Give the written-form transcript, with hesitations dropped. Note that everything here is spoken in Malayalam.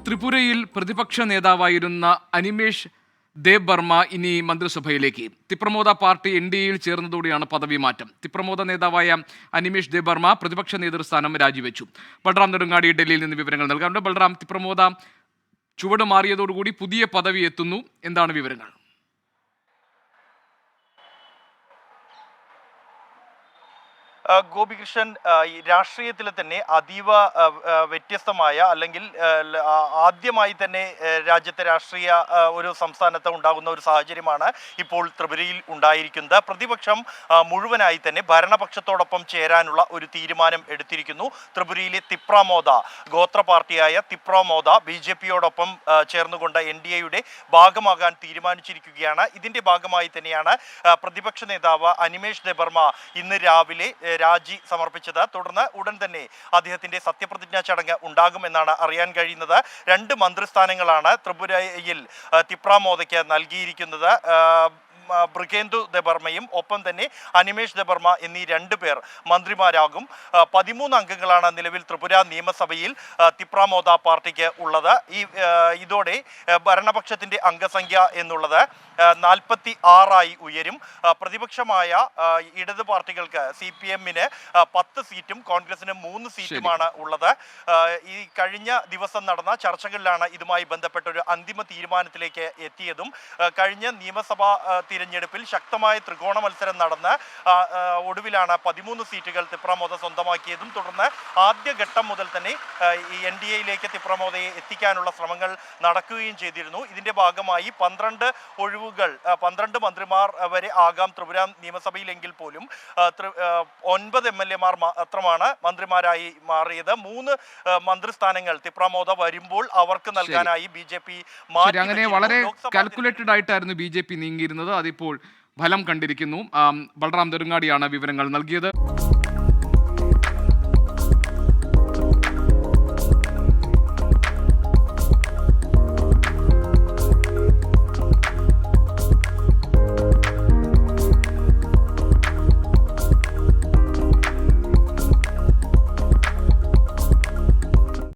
ത്രിപുരയിൽ പ്രതിപക്ഷ നേതാവായിരുന്ന അനിമേഷ് ദേബ് ബർമ ഇനി മന്ത്രിസഭയിലേക്ക്. തിപ്രമോദ പാർട്ടി NDAയിൽ ചേർന്നതോടെയാണ് പദവി മാറ്റം. തിപ്രമോദ നേതാവായ അനിമേഷ് ദേബ് ബർമ പ്രതിപക്ഷ നേതൃസ്ഥാനം രാജിവെച്ചു. ബൽറാം നെടുങ്ങാടി ഡൽഹിയിൽ നിന്ന് വിവരങ്ങൾ നൽകാറുണ്ട്. ബൽറാം, തിപ്രമോദ ചുവട് മാറിയതോടുകൂടി പുതിയ പദവി എത്തുന്നു, എന്താണ് വിവരങ്ങൾ? ഗോപികൃഷ്ണൻ, രാഷ്ട്രീയത്തിൽ തന്നെ അതീവ വ്യത്യസ്തമായ അല്ലെങ്കിൽ ആദ്യമായി തന്നെ രാജ്യത്തെ രാഷ്ട്രീയ ഒരു സംസ്ഥാനത്ത് ഉണ്ടാകുന്ന ഒരു സാഹചര്യമാണ് ഇപ്പോൾ ത്രിപുരയിൽ ഉണ്ടായിരിക്കുന്നത്. പ്രതിപക്ഷം മുഴുവനായി തന്നെ ഭരണപക്ഷത്തോടൊപ്പം ചേരാനുള്ള ഒരു തീരുമാനം എടുത്തിരിക്കുന്നു. ത്രിപുരയിലെ തിപ്രമോദ ഗോത്ര പാർട്ടിയായ തിപ്രമോദ BJPയോടൊപ്പം ചേർന്നുകൊണ്ട് NDAയുടെ ഭാഗമാകാൻ തീരുമാനിച്ചിരിക്കുകയാണ്. ഇതിന്റെ ഭാഗമായി തന്നെയാണ് പ്രതിപക്ഷ നേതാവ് അനിമേഷ് ദേബ് ബർമ ഇന്ന് രാവിലെ രാജി സമർപ്പിച്ചത്. തുടർന്ന് ഉടൻ തന്നെ അദ്ദേഹത്തിന്റെ സത്യപ്രതിജ്ഞാ ചടങ്ങ് ഉണ്ടാകുമെന്നാണ് അറിയാൻ കഴിയുന്നത്. 2 മന്ത്രിസ്ഥാനങ്ങളാണ് ത്രിപുരയിൽ തിപ്രമോദയ്ക്ക് നൽകിയിരിക്കുന്നത്. ബ്രിഗേന്ദു ദേബർമയും ഒപ്പം തന്നെ അനിമേഷ് ദേബ് ബർമ എന്നീ 2 പേർ മന്ത്രിമാരാകും. 13 അംഗങ്ങളാണ് നിലവിൽ ത്രിപുര നിയമസഭയിൽ തിപ്രമോദ പാർട്ടിക്ക് ഉള്ളത്. ഇതോടെ ഭരണപക്ഷത്തിന്റെ അംഗസംഖ്യ എന്നുള്ളത് 46 ഉയരും. പ്രതിപക്ഷമായ ഇടത് പാർട്ടികൾക്ക് CPM-ന് 10 സീറ്റും കോൺഗ്രസിന് 3 സീറ്റുമാണ് ഉള്ളത്. ഈ കഴിഞ്ഞ ദിവസം നടന്ന ചർച്ചകളിലാണ് ഇതുമായി ബന്ധപ്പെട്ട ഒരു അന്തിമ തീരുമാനത്തിലേക്ക് എത്തിയതും. കഴിഞ്ഞ നിയമസഭാ തിരഞ്ഞെടുപ്പിൽ ശക്തമായ ത്രികോണ മത്സരം നടന്ന് ഒടുവിലാണ് 13 സീറ്റുകൾ തിപ്രമോദ സ്വന്തമാക്കിയതും. തുടർന്ന് ആദ്യഘട്ടം മുതൽ തന്നെ ഈ NDAയിലേക്ക് തിപ്രമോദയെ എത്തിക്കാനുള്ള ശ്രമങ്ങൾ നടക്കുകയും ചെയ്തിരുന്നു. ഇതിന്റെ ഭാഗമായി 12 മന്ത്രിമാർ വരെ ആകാം ത്രിപുര നിയമസഭയിലെങ്കിൽ പോലും 9 MLA-മാർ മാത്രമാണ് മന്ത്രിമാരായി മാറിയത്. 3 മന്ത്രിസ്ഥാനങ്ങൾ തിപ്രമോദ വരുമ്പോൾ അവർക്ക് നൽകാനായി BJP അങ്ങനെ വളരെ കാൽക്കുലേറ്റഡ് ആയിട്ടായിരുന്നു BJP നീങ്ങിയിരുന്നത്. അതിപ്പോൾ ഫലം കണ്ടിരിക്കുന്നു. ബൽറാം നെടുങ്ങാടിയാണ് വിവരങ്ങൾ നൽകിയത്.